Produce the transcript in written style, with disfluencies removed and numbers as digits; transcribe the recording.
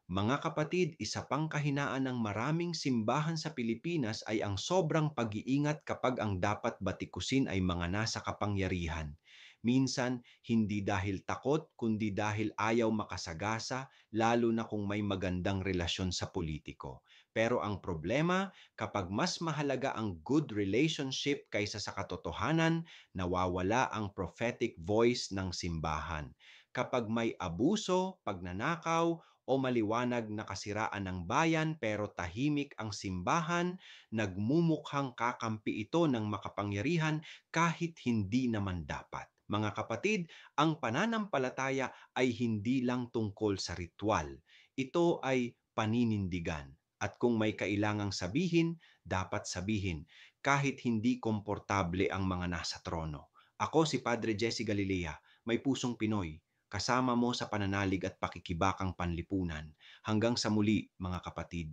Mga kapatid, isa pang kahinaan ng maraming simbahan sa Pilipinas ay ang sobrang pag-iingat kapag ang dapat batikusin ay mga nasa kapangyarihan. Minsan, hindi dahil takot, kundi dahil ayaw makasagasa, lalo na kung may magandang relasyon sa politiko. Pero ang problema, kapag mas mahalaga ang good relationship kaysa sa katotohanan, nawawala ang prophetic voice ng simbahan. Kapag may abuso, pagnanakaw, o maliwanag na kasiraan ng bayan pero tahimik ang simbahan, nagmumukhang kakampi ito ng makapangyarihan kahit hindi naman dapat. Mga kapatid, ang pananampalataya ay hindi lang tungkol sa ritual. Ito ay paninindigan. At kung may kailangang sabihin, dapat sabihin, kahit hindi komportable ang mga nasa trono. Ako si Padre Jesse Galilea, may pusong Pinoy, kasama mo sa pananalig at pakikibakang panlipunan. Hanggang sa muli, mga kapatid.